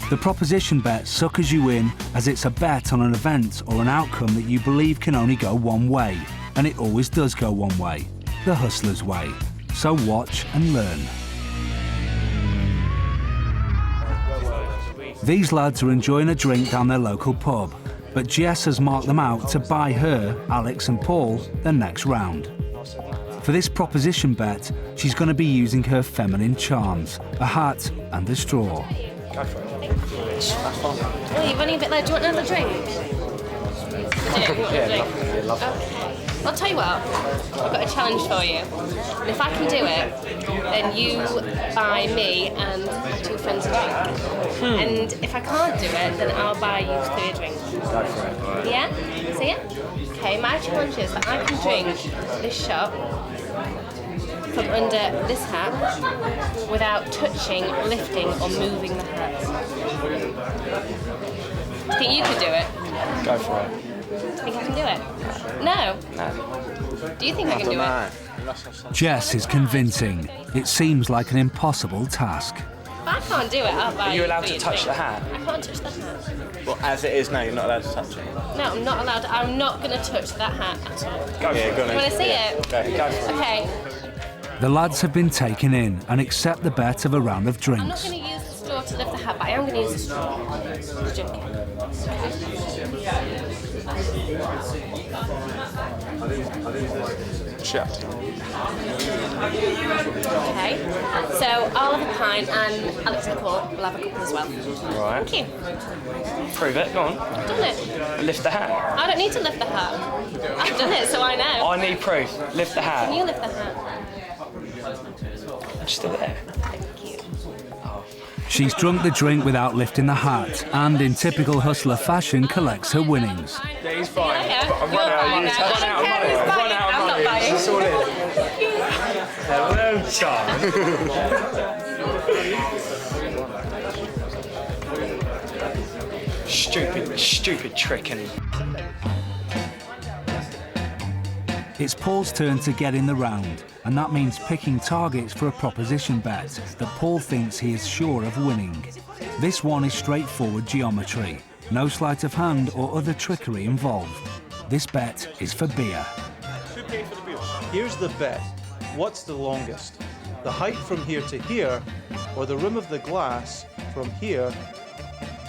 The proposition bet suckers you in as it's a bet on an event or an outcome that you believe can only go one way. And it always does go one way. The hustler's way. So watch and learn. These lads are enjoying a drink down their local pub, but Jess has marked them out to buy her, Alex and Paul, the next round. For this proposition bet, she's going to be using her feminine charms, a hat and a straw. Go for it. Oh, you're running a bit late. Do you want another drink? Yeah, love it. Okay. I'll tell you what, I've got a challenge for you. And if I can do it, then you buy me and two friends a drink. And if I can't do it, then I'll buy you three a drink. Go for it. Yeah? See it? Okay, my challenge is that I can drink this shot from under this hat without touching, lifting or moving the hat. Do you think you could do it? Go for it. Do you think I can do it? No? No. Do you think I can do it? Jess is convincing. It seems like an impossible task. If I can't do it, I'll buy you. Are you allowed to a touch drink. the hat? I can't touch the hat. Well, as it is now, you're not allowed to touch it. No, I'm not allowed. I'm not going to touch that hat at all. Go for it. You want to see it? Go for it. Okay. The lads have been taken in and accept the bet of a round of I'm not drinks. going to use the straw to lift the hat, but I am going to use the straw to drink it. Shut. Okay. So I'll have a pint and Alex and Paul will have a couple as well. Right. Thank you. Prove it. Go on. I've done it. Lift the hat. I don't need to lift the hat. I've done it, so I know. I need proof. Lift the hat. Can you lift the hat? It's still there. Thank you. She's drunk the drink without lifting the hat and, in typical hustler fashion, collects her winnings. Yeah, he's fine. Yeah, I've you're run out of fine money. now. I've run out of money. Who's I've run buying? out of I'm not money. buying. It's all in. Stupid trick and It's Paul's turn to get in the round, and that means picking targets for a proposition bet that Paul thinks he is sure of winning. This one is straightforward geometry, no sleight of hand or other trickery involved. This bet is for beer. Here's the bet. What's the longest? The height from here to here, or the rim of the glass from here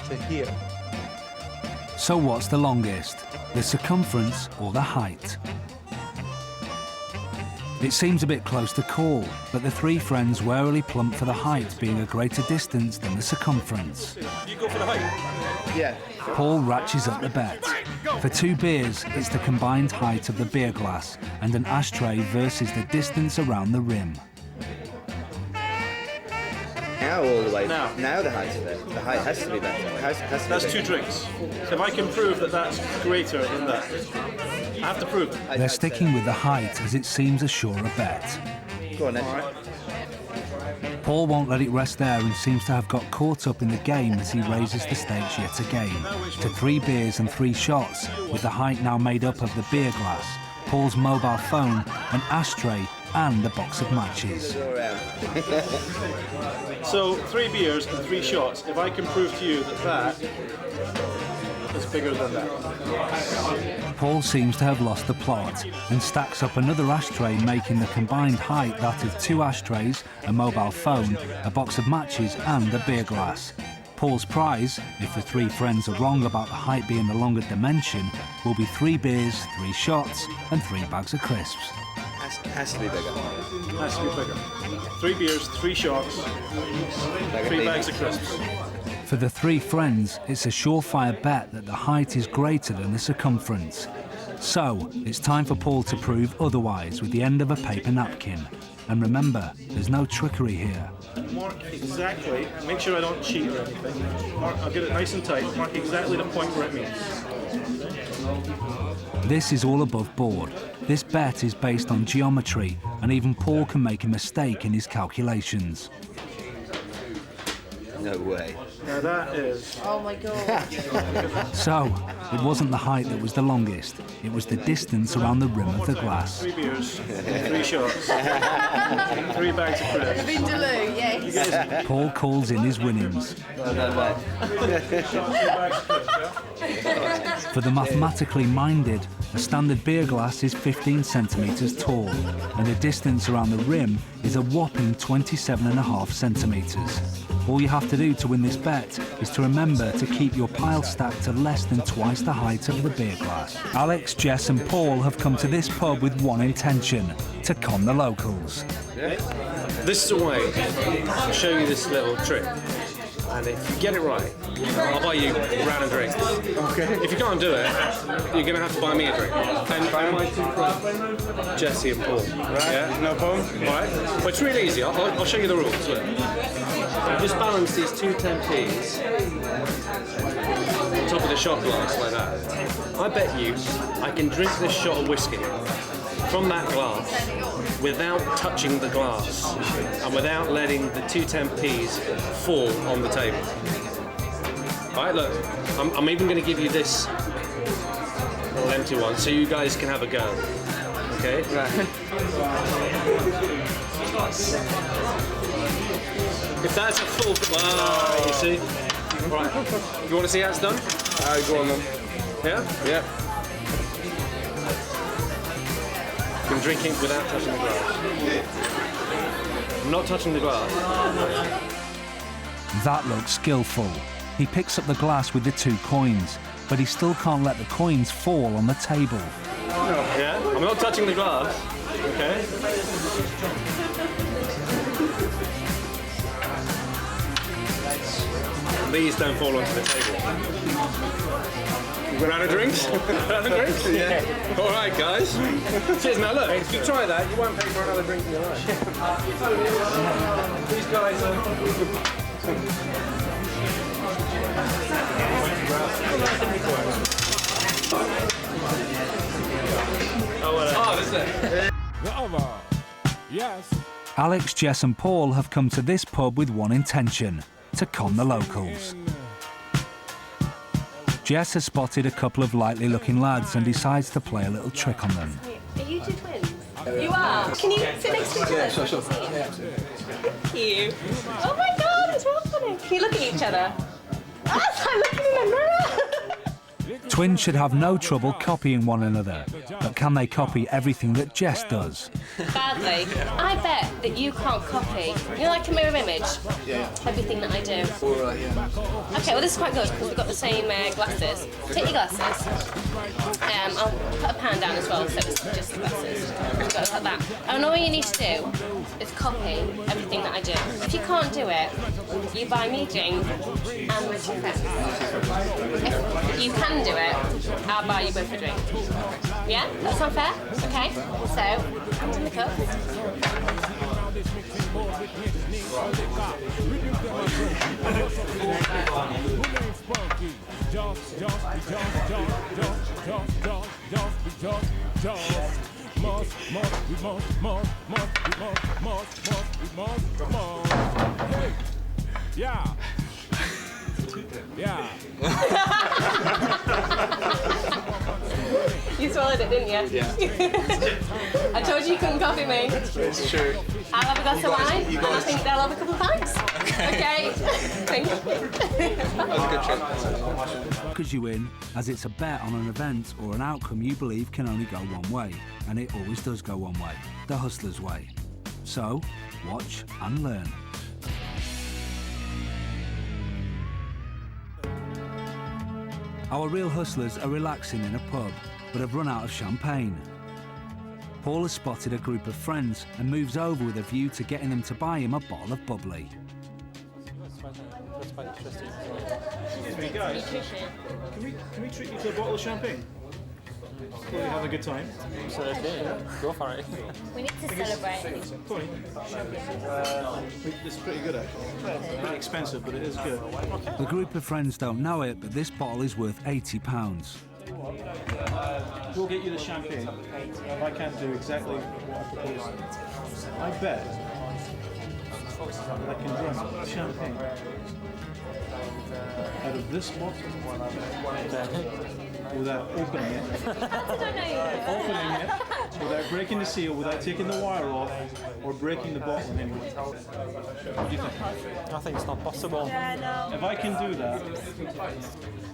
to here? So what's the longest? The circumference or the height? It seems a bit close to call, but the three friends warily plump for the height being a greater distance than the circumference. You go for the height. Yeah. Paul ratchets up the bet. For 2 beers, it's the combined height of the beer glass and an ashtray versus the distance around the rim. Now all the way. Now. Now the height of it. The height has to be better. Has to be That's bigger. 2 drinks. So if I can prove that that's greater than that, I have to prove it. They're sticking with the height as it seems a surer bet. Go on then. Paul won't let it rest there and seems to have got caught up in the game as he raises the stakes yet again to 3 beers and 3 shots, with the height now made up of the beer glass, Paul's mobile phone, an ashtray and a box of matches. Go around. So 3 beers and 3 shots. If I can prove to you that that is bigger than that. Paul seems to have lost the plot and stacks up another ashtray, making the combined height that of 2 ashtrays, a mobile phone, a box of matches and a beer glass. Paul's prize, if the 3 friends are wrong about the height being the longer dimension, will be 3 beers, 3 shots and 3 bags of crisps. Has to be bigger. Has to be bigger. 3 beers, 3 shots, 3 bags of crisps. For the 3 friends, it's a surefire bet that the height is greater than the circumference. So, it's time for Paul to prove otherwise with the end of a paper napkin. And remember, there's no trickery here. Mark exactly, make sure I don't cheat or anything. Mark, I'll get it nice and tight. Mark exactly the point where it means. This is all above board. This bet is based on geometry, and even Paul can make a mistake in his calculations. No way. Now that is... Oh my god. So, it wasn't the height that was the longest, it was the distance around the rim of the glass. 3 beers, 3 shots, 3 bags of crisps. Vindaloo, yes. Paul calls in his winnings. For the mathematically minded, a standard beer glass is 15 centimetres tall, and the distance around the rim is a whopping 27.5 centimetres. All you have to do to win this bet is to remember to keep your pile stacked to less than twice the height of the beer glass. Alex, Jess and Paul have come to this pub with one intention: to con the locals. This is a way to show you this little trick. And if you get it right, I'll buy you a round of drinks. Okay. If you can't do it, you're going to have to buy me a drink. And my 2 friends, Jesse and Paul. Right? Yeah? No problem. All right? Well, it's really easy. I'll show you the rules. Look. Just balance these 2 10p's on top of the shot glass like that. I bet you I can drink this shot of whiskey from that glass without touching the glass and without letting the 2 10p's fall on the table. All right, look, I'm even going to give you this little empty one so you guys can have a go. Okay? Right. If that's a full, wow, you see? Right. You want to see how it's done? Go on then. Yeah? Yeah. You can drink it without touching the glass. I'm not touching the glass. That looks skillful. He picks up the glass with the 2 coins, but he still can't let the coins fall on the table. Yeah? I'm not touching the glass. Okay? These don't fall onto the table. You run out of drinks? Out of drinks? Yeah. All right, guys. Cheers. Now look, if you try that, you won't pay for another drink in your life. These guys this is it. Yes. Alex, Jess and Paul have come to this pub with one intention: to con the locals. Jess has spotted a couple of likely looking lads and decides to play a little trick on them. Are you 2 twins? You are? Can you sit next to each other? Yeah, sure. Thank you. Oh my god, it's real funny. Can you look at each other? That's like looking in a mirror. Twins should have no trouble copying one another, but can they copy everything that Jess does? Badly. I bet that you can't copy, you know, like a mirror image? Yeah. Everything that I do. Alright, yeah. Okay, well this is quite good because we've got the same glasses. Take your glasses. I'll put a pan down as well, so it's just the glasses. You've got to put that. And all you need to do is copy everything that I do. If you can't do it, you buy me a drink and my 2 friends. If you can do it, I'll buy you both a drink. Yeah? That sound fair? Okay. So, hands in the cup. Yeah. Yeah. You swallowed it, didn't you? Yeah. I told you you couldn't copy me. It's true. I'll have a glass of wine, and I think they'll have a couple of pints. Okay. Thank you. That was a good trick. Because you win, as it's a bet on an event or an outcome you believe can only go one way, and it always does go one way, the hustler's way. So, watch and learn. Our real hustlers are relaxing in a pub, but have run out of champagne. Paul has spotted a group of friends and moves over with a view to getting them to buy him a bottle of bubbly. That's quite interesting. Hey guys, can we treat you to a bottle of champagne? Hope you have a good time. Go for it. We need to celebrate. Tony, this is pretty good actually. A bit expensive, but it is good. The group of friends don't know it, but this bottle is worth £80. We'll get you the champagne. I can't do exactly what I proposed. I bet I can drink champagne out of this bottle without opening it, without breaking the seal, without taking the wire off, or breaking the bottle in any way. What do you think? I think it's not possible. If I can do that,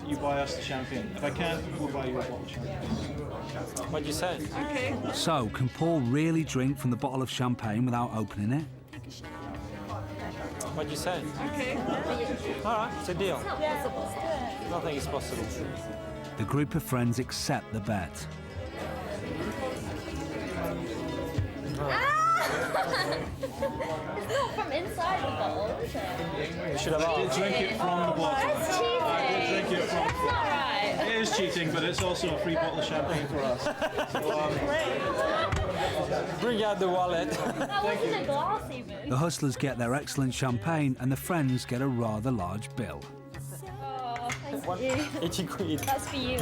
you buy us the champagne. If I can't, we'll buy you a bottle of champagne. What do you say? So, can Paul really drink from the bottle of champagne without opening it? What do you say? Okay. All right, it's a deal. Nothing is possible. The group of friends accept the bet. It's not from inside the bottle, is it? You should have I asked. drink it from the bottle. That's cheating. I did drink it from. That's not right. It is cheating, but it's also a free bottle of champagne for us. Bring out the wallet. That wasn't a glass even. The hustlers get their excellent champagne and the friends get a rather large bill. Oh, thank you. 80 quid. That's for you.